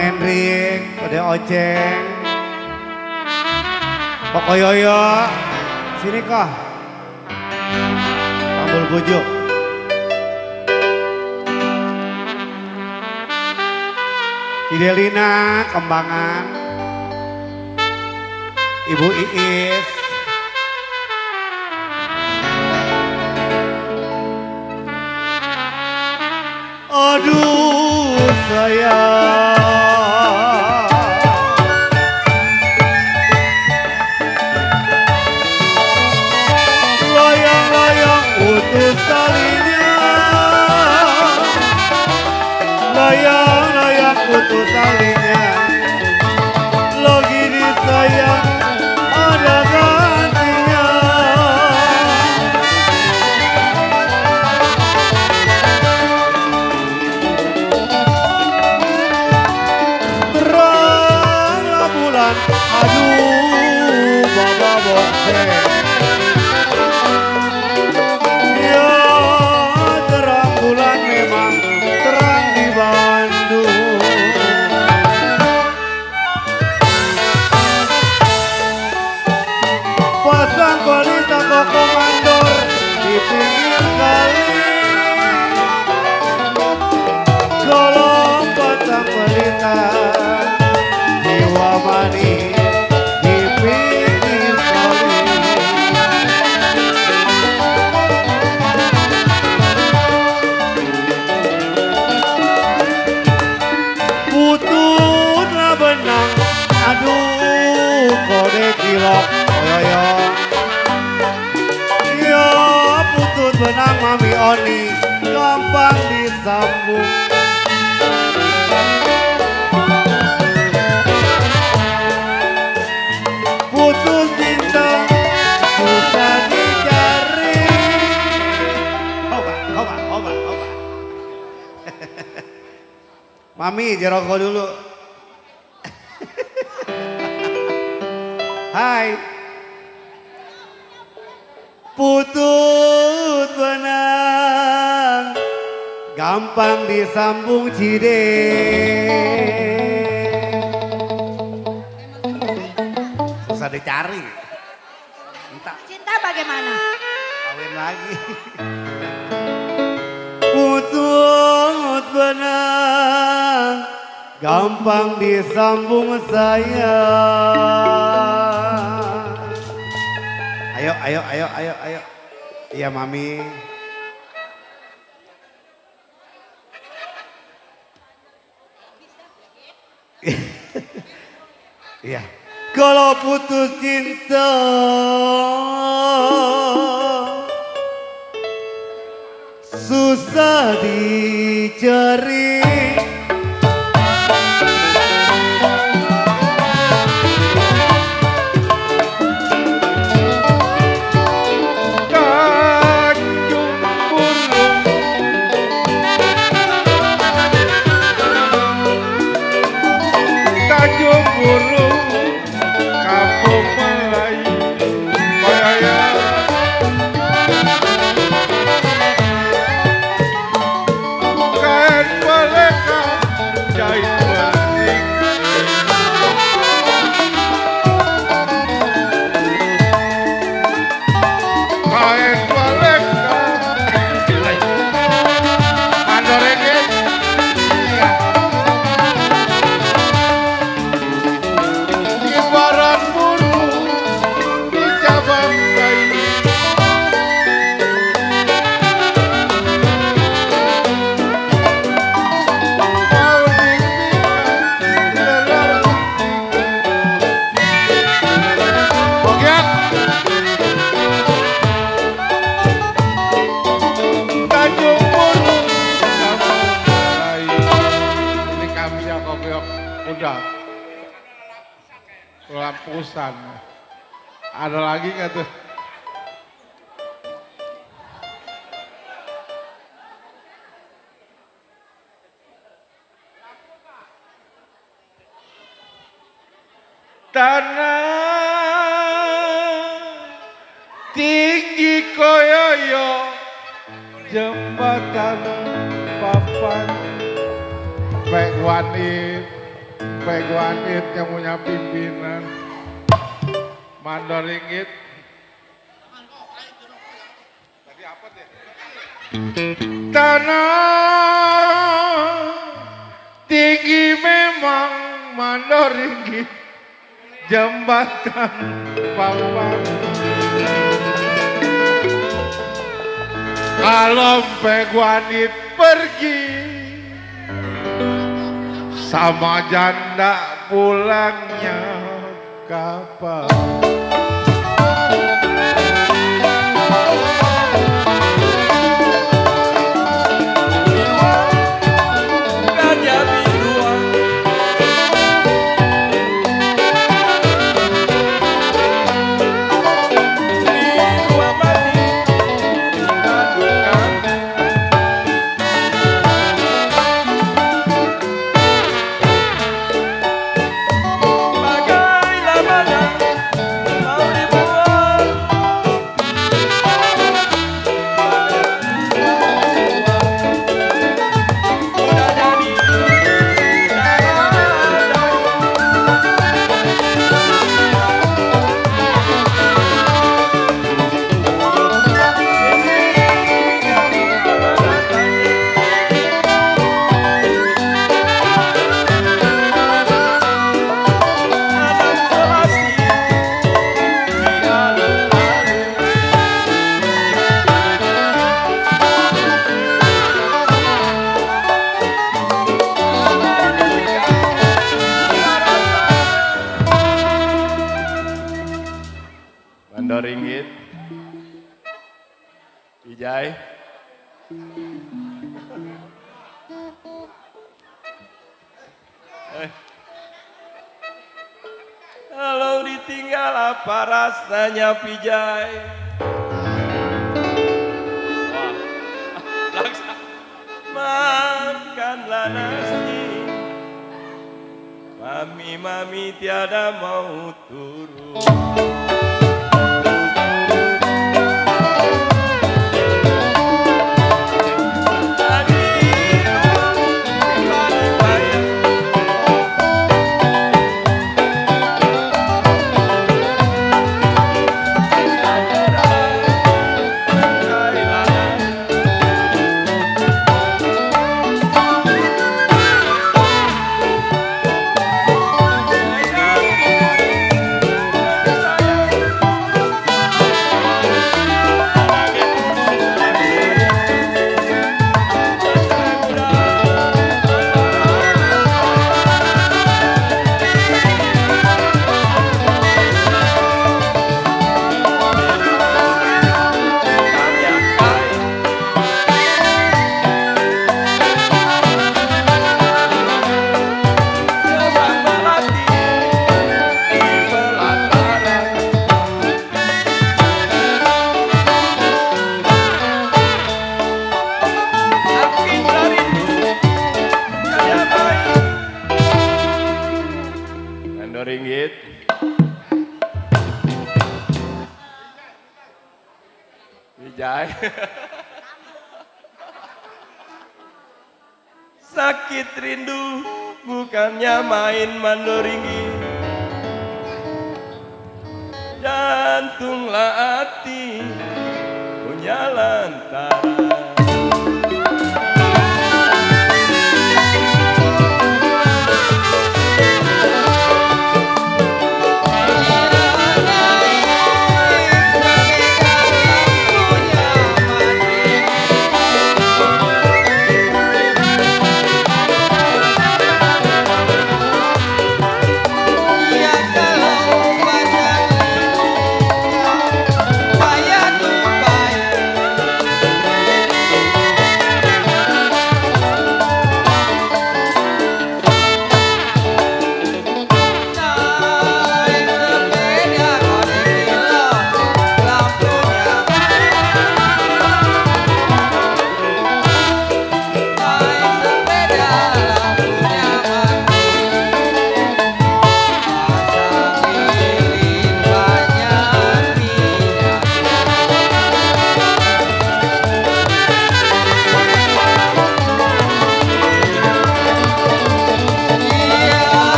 Hendrik, Ode Oceng, Pak Koyoyo, sini kah? Pambul bujuk. Idelina, Kembangan, Ibu Iis, aduh sayang. Layang-layang putus talinya, layang-layang putus talinya, lagi disayang ada gantinya. Teranglah bulan, aduh baba bongseng. Ya terang bulan memang terang di Bandung. Pasang pelita koko mandor di pinggir kali. Golong pasang pelita jiwa manis di pinggir kali. Pututlah benang, aduh kode kilok oyoyo. Ya putut benang Mami Oni gampang disambung. Putus cinta susah dicari. Oba. Mami jeroko dulu. Hai. Putut benang gampang disambung cide. Susah dicari. Entah. Cinta bagaimana? Kawin lagi. Putut benang gampang disambung sayang. Ayo. Iya Mami. Iya. Kalau putus cinta susah dicari. Lampusan. Ada lagi nggak tuh? Tanah tinggi koyoyo, jembatan papan, pek wanit Peguanit yang punya pimpinan Mandor Ringgit. Tadi apa deh? Tanah tinggi memang Mandor Ringgit, jembatan papan. Kalau Peguanit pergi sama janda pulangnya kapan? Mandor Ringgit, Wijay, kalau ditinggal apa rasanya Wijay? Makanlah nasi, mami tiada mau turun. Ringgit, Wijay, sakit rindu bukannya main Mandor Ringgit, jantunglah hati punya lantaran.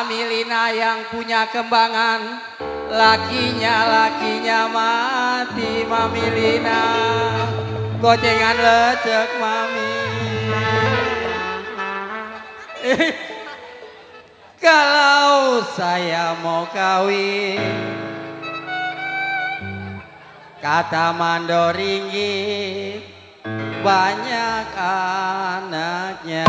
Mami Lina yang punya kembangan, lakinya mati Mami Lina, gocengan lecek Mami. Kalau saya mau kawin, kata Mandoringgit, banyak anaknya.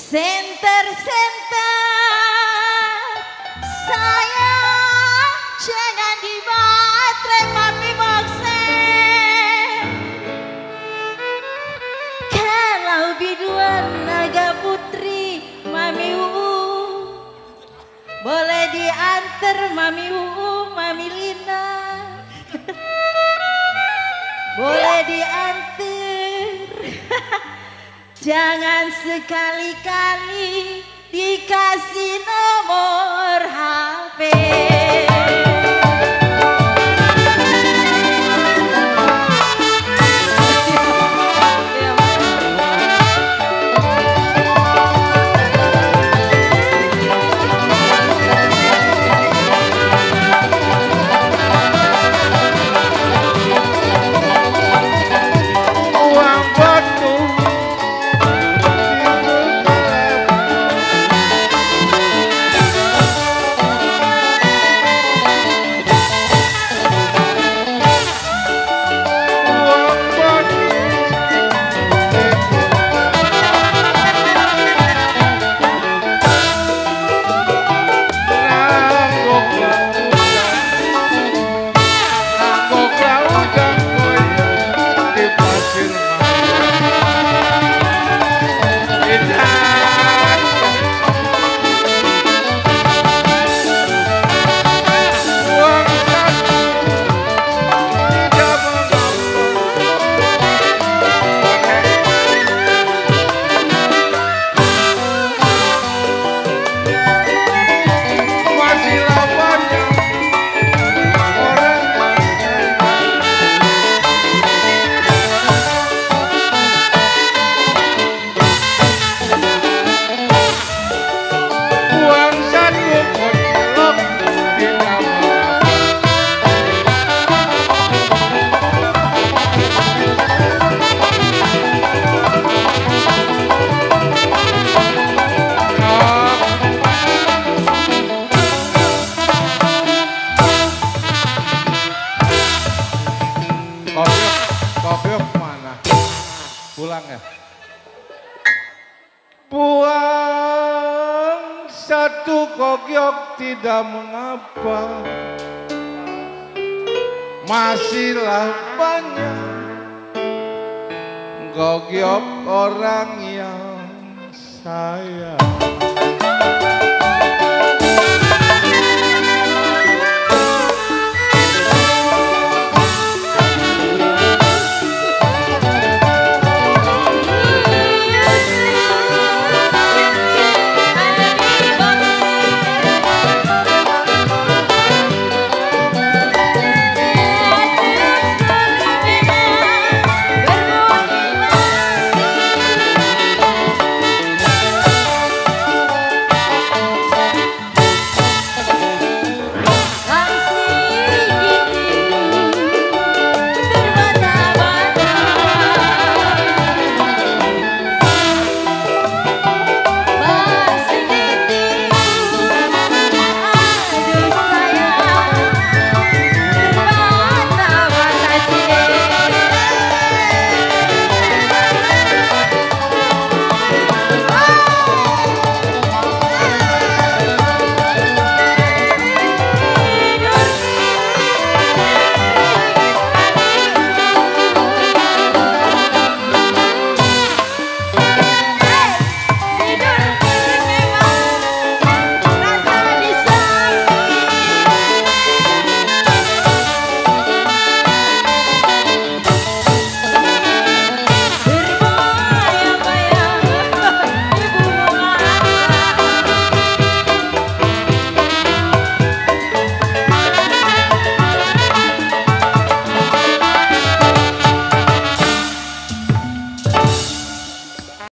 Senter-senter sayang, jangan dibaterai Mami Boxer. Kalau biduan naga putri Mami boleh diantar Mami Mami Lina. Boleh diantar. Jangan sekali-kali dikasih nomor HP. Kopiok mana? Pulang ya? Buang satu kopiok tidak mengapa. masihlah banyak gogyop orang yang sayang.